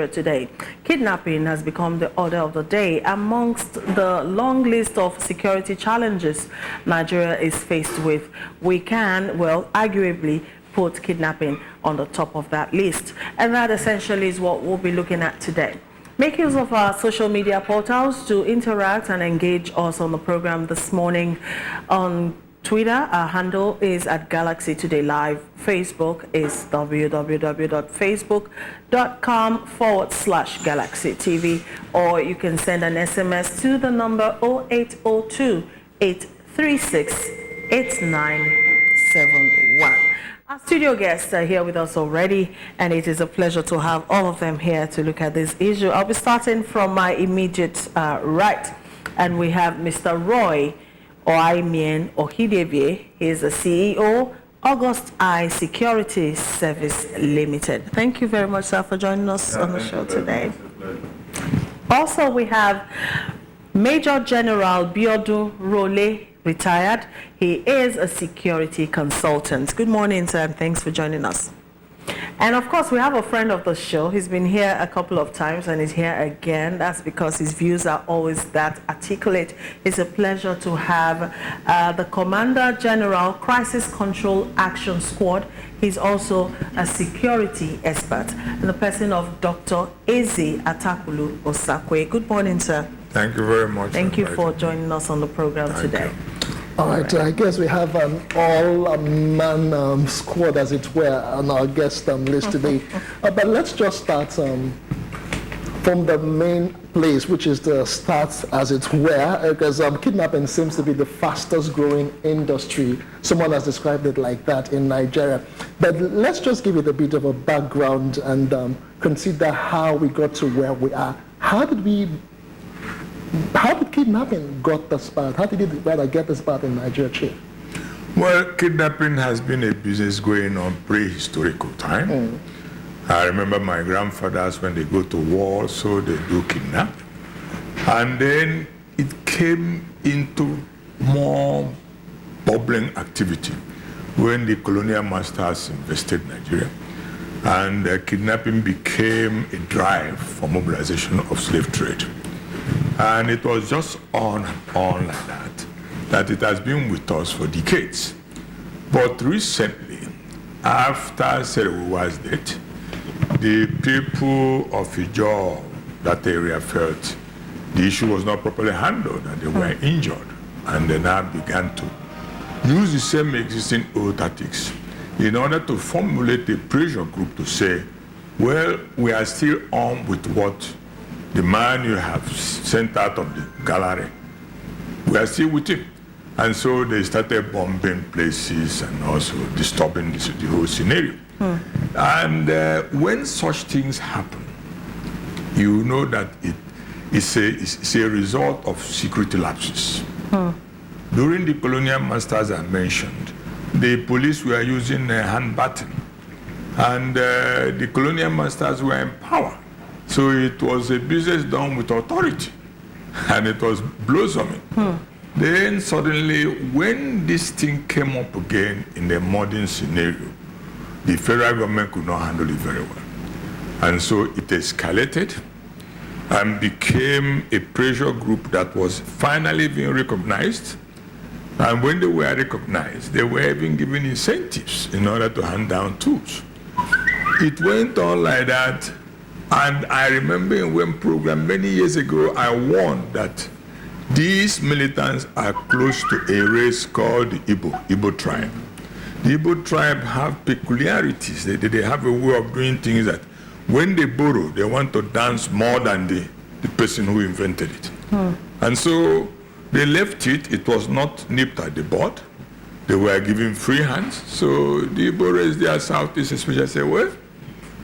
Today, kidnapping has become the order of the day amongst the long list of security challenges Nigeria is faced with. We can, well, arguably put kidnapping on the top of that list, and that essentially is what we'll be looking at today. Make use of our social media portals to interact and engage us on the program this morning. On Twitter, our handle is at GalaxyToday Live. Facebook is www.facebook.com/GalaxyTV, or you can send an SMS to the number 0802-836-8971. Our studio guests are here with us already, and it is a pleasure to have all of them here to look at this issue. I'll be starting from my immediate right, and we have Mr. Roy Oimien Ohidebie. He is the CEO, August I Security Service Limited. Thank you very much, sir, for joining us on the show today. Also, we have Major General Biodun Role, retired. He is a security consultant. Good morning, sir, and thanks for joining us. And of course, we have a friend of the show. He's been here a couple of times and is here again. That's because his views are always that articulate. It's a pleasure to have the Commander General, Crisis Control Action Squad. He's also a security expert, in the person of Dr. Eze Atakulu Osakwe. Good morning, sir. Thank you very much. Thank you for joining us on the program today. All right, I guess we have an all-man squad, as it were, on our guest list today. But let's just start from the main place, which is the start, as it were, because kidnapping seems to be the fastest growing industry. Someone has described it like that in Nigeria. But let's just give it a bit of a background and consider how we got to where we are. How did kidnapping got the start? How did it rather get the start in Nigeria, Chief? Well, kidnapping has been a business going on prehistorical time. I remember my grandfathers, when they go to war, so they do kidnap. And then it came into more bubbling activity when the colonial masters invested Nigeria. And kidnapping became a drive for mobilization of slave trade. And it was just on and on like that it has been with us for decades. But recently, after Serewa's death, the people of Ijaw, that area, felt the issue was not properly handled and they were injured. And they now began to use the same existing old tactics in order to formulate a pressure group to say, well, we are still on with what the man you have sent out of the gallery, we are still with him. And so they started bombing places and also disturbing the whole scenario. And when such things happen, you know that it's a result of security lapses. During the colonial masters I mentioned, the police were using hand baton, and the colonial masters were in power. So it was a business done with authority, and it was blossoming. Then suddenly, when this thing came up again in the modern scenario, the federal government could not handle it very well. And so it escalated and became a pressure group that was finally being recognized. And when they were recognized, they were even given incentives in order to hand down tools. It went on like that. And I remember in one program many years ago, I warned that these militants are close to a race called the Igbo tribe. The Igbo tribe have peculiarities. They have a way of doing things that when they borrow, they want to dance more than the person who invented it. And so they left it. It was not nipped at the bud. They were given free hands. So the Igbo raised their Southeast especially say, well,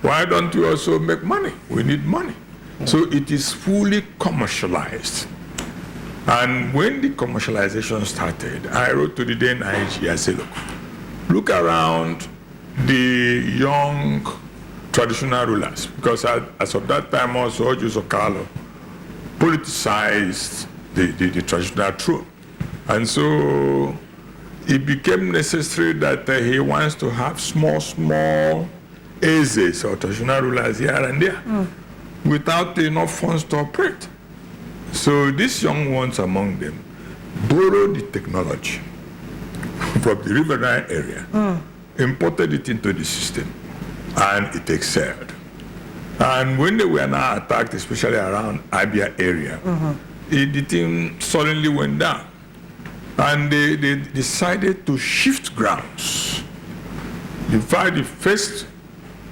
why don't you also make money? We need money. So it is fully commercialized. And when the commercialization started, I wrote to the then IG, I said, look around the young traditional rulers, because as of that time also, Ojo Sokalo politicized the traditional throne. And so it became necessary that he wants to have small Ezes or traditional rulers here and there. without enough funds to operate. So these young ones among them borrowed the technology from the riverine area, imported it into the system, and it excelled. And when they were now attacked, especially around Abia area, the thing suddenly went down. And they decided to shift grounds. In fact, the first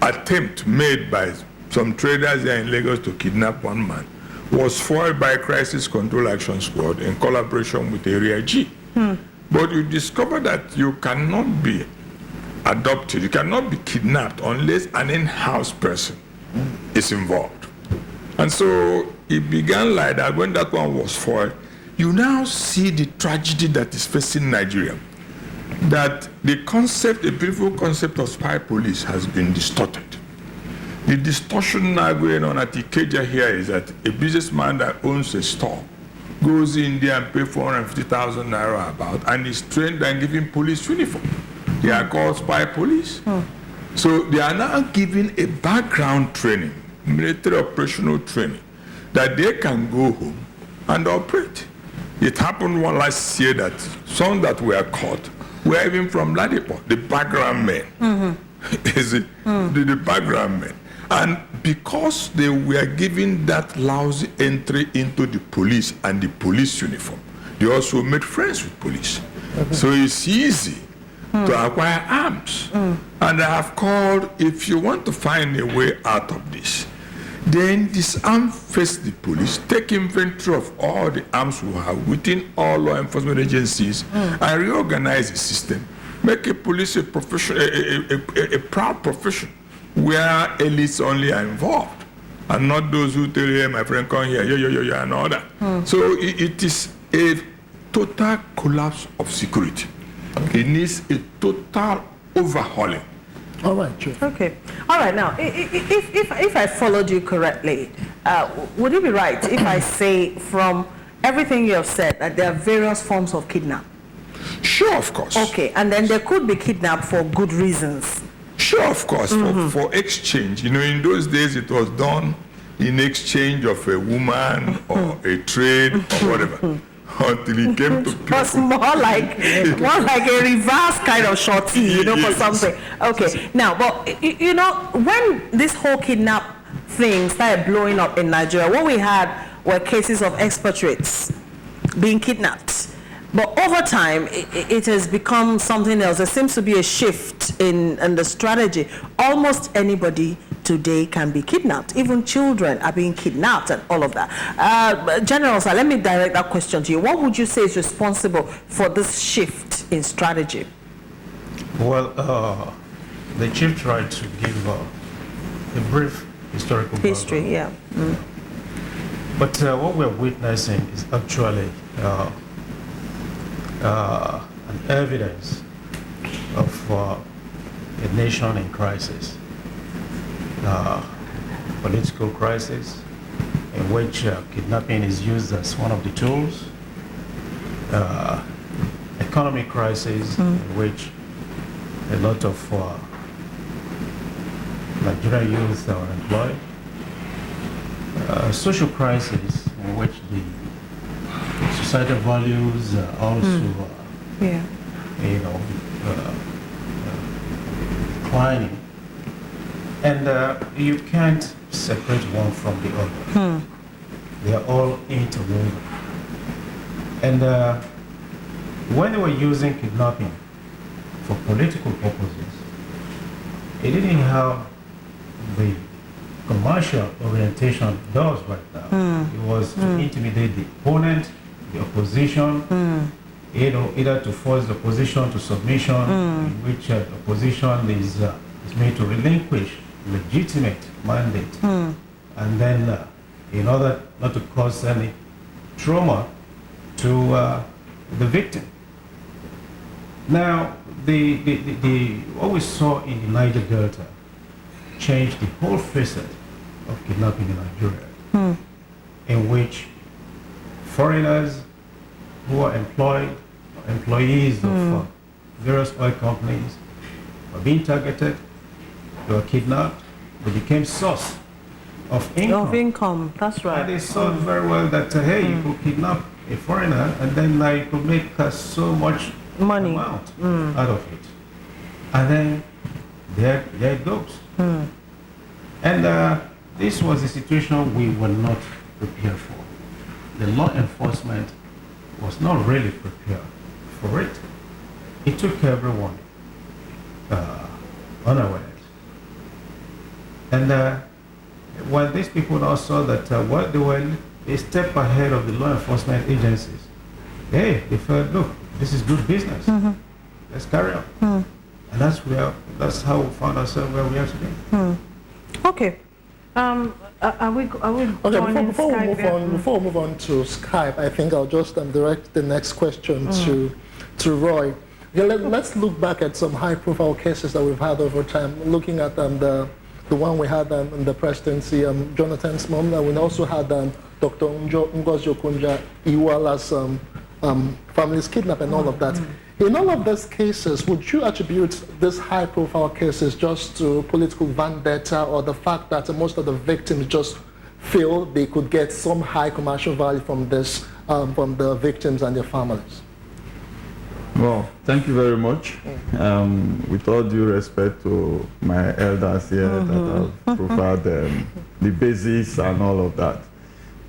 attempt made by some traders here in Lagos to kidnap one man was foiled by Crisis Control Action Squad in collaboration with Area G. But you discover that you cannot be adopted, you cannot be kidnapped unless an in-house person is involved. And so it began like that. When that one was foiled, you now see the tragedy that is facing Nigeria. That the concept, the beautiful concept of spy police has been distorted. The distortion now going on at Ikeja here is that a businessman that owns a store goes in there and pays 450,000 naira about, and is trained and given police uniform. They are called spy police. So they are now given a background training, military operational training, that they can go home and operate. It happened one last year that some that were caught were even from Ladipo, the background men. Is it the background men? And because they were given that lousy entry into the police and the police uniform, they also made friends with police. So it's easy to acquire arms. And I have called, if you want to find a way out of this, then disarm first the police, take inventory of all the arms we have within all law enforcement agencies, and reorganize the system. Make a police a profession, a proud profession, where elites only are involved, and not those who tell you, hey, my friend, come here, yeah, and all that. So it is a total collapse of security. It needs a total overhauling. All right, sure. Okay. All right. Now, if I followed you correctly, would it be right if I say from everything you have said that there are various forms of kidnap? Sure, of course. Okay. And then there could be kidnapped for good reasons. Sure, of course, for exchange. You know, in those days it was done in exchange of a woman or a trade or whatever. Until it came to It was more like a reverse kind of shorty, you know, for something. Okay. Now, but you know, when this whole kidnap thing started blowing up in Nigeria, what we had were cases of expatriates being kidnapped. But over time, it has become something else. There seems to be a shift in the strategy. Almost anybody today can be kidnapped. Even children are being kidnapped and all of that. General, sir, let me direct that question to you. What would you say is responsible for this shift in strategy? Well, the chief tried to give a brief historical history, background. But what we're witnessing is actually an evidence of a nation in crisis, political crisis, in which kidnapping is used as one of the tools, economic crisis, in which a lot of Nigerian youth are unemployed, social crisis, in which the societal values also, declining, and you can't separate one from the other. They are all interwoven. And when they were using kidnapping for political purposes, it didn't have the commercial orientation it does right now. It was to intimidate the opponent, the opposition, either to force the opposition to submission, in which the opposition is made to relinquish legitimate mandate, and then in order not to cause any trauma to the victim. Now, what we saw in the Niger Delta changed the whole facet of kidnapping in Nigeria, in which foreigners who are employees of various oil companies were being targeted, they were kidnapped, they became source of income. Of income, that's right. And they saw very well that, hey, you could kidnap a foreigner and then you could make so much Money. amount out of it. And then there it goes. And this was a situation we were not prepared for. The law enforcement was not really prepared for it. It took everyone unawares. And when these people now saw that they were a step ahead of the law enforcement agencies, they felt, look, this is good business. Let's carry on. And that's how we found ourselves where we are today. Okay. Are we Okay, joining before we Skype move here? on, before we move on to Skype, I think I'll just direct the next question to Roy. Yeah, let's look back at some high-profile cases that we've had over time. Looking at the one we had in the presidency, Jonathan's mom. And we also had Dr. Ngozi Okonjo-Iweala's family's kidnapping and all of that. In all of these cases, would you attribute these high-profile cases just to political vendetta, or the fact that most of the victims just feel they could get some high commercial value from this, from the victims and their families? Well, thank you very much. With all due respect to my elders here that have profiled the basis and all of that.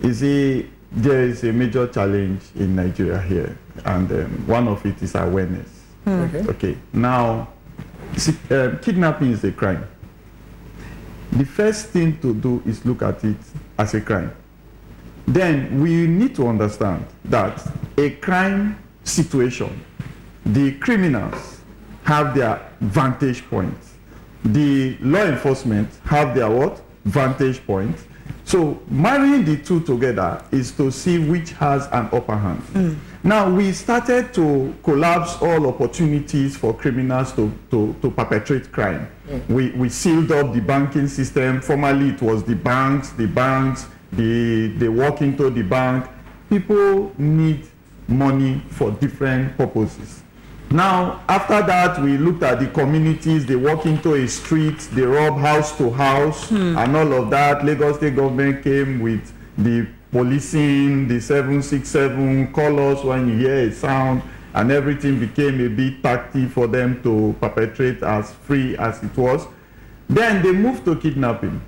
You see, there is a major challenge in Nigeria here, and one of it is awareness. Okay. Now, kidnapping is a crime. The first thing to do is look at it as a crime. Then we need to understand that a crime situation, the criminals have their vantage points. The law enforcement have their what? Vantage points. So marrying the two together is to see which has an upper hand. Now we started to collapse all opportunities for criminals to perpetrate crime. We sealed up the banking system. Formerly it was the banks, they walk into the bank. People need money for different purposes. Now, after that, we looked at the communities. They walk into a street, they rob house to house, and all of that. Lagos State government came with the policing, the 767, call us when you hear a sound, and everything became a bit tactic for them to perpetrate as free as it was. Then they moved to kidnapping.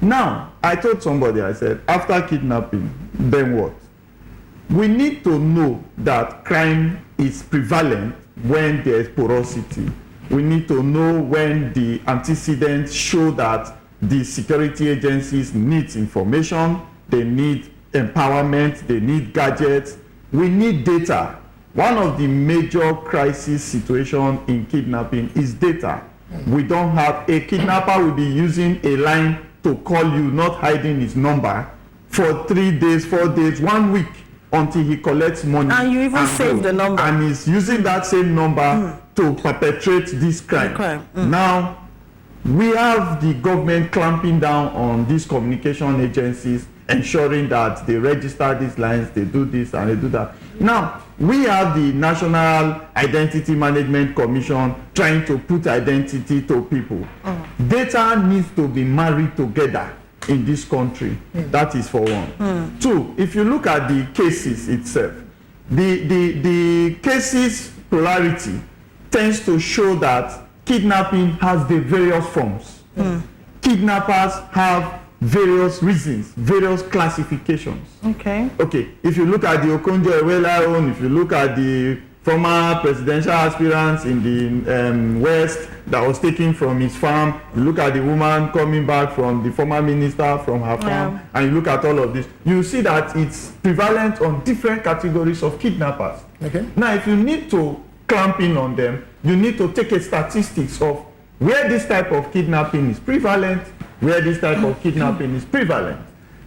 Now, I told somebody, I said, after kidnapping, then what? We need to know that crime is prevalent when there is porosity. We need to know when the antecedents show that the security agencies need information, they need empowerment, they need gadgets, we need data. One of the major crisis situations in kidnapping is data. We don't have, a kidnapper will be using a line to call you, not hiding his number, for 3 days, 4 days, 1 week, until he collects money. And you even save the number. And he's using that same number to perpetrate this crime. Now, we have the government clamping down on these communication agencies, ensuring that they register these lines, they do this and they do that. Now, we have the National Identity Management Commission trying to put identity to people. Data needs to be married together in this country. That is for one. Two, if you look at the cases itself, the cases polarity tends to show that kidnapping has the various forms. Kidnappers have various reasons, various classifications. Okay. Okay, if you look at the Okonjo-Iweala one, if you look at the former presidential aspirants in the West that was taken from his farm, you look at the woman coming back from the former minister from her farm, and you look at all of this, you see that it's prevalent on different categories of kidnappers. Okay. Now, if you need to clamp in on them, you need to take a statistics of where this type of kidnapping is prevalent, where this type of kidnapping is prevalent.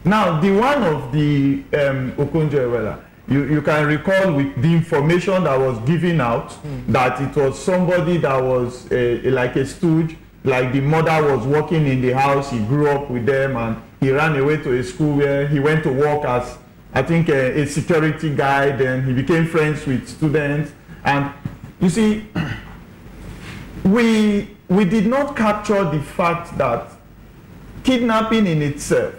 Now, the one of the Okonjo-Iweala, you can recall with the information that was given out that it was somebody that was like a stooge, like the mother was working in the house, he grew up with them, and he ran away to a school where he went to work as, I think, a security guy. Then he became friends with students. And you see, we did not capture the fact that kidnapping in itself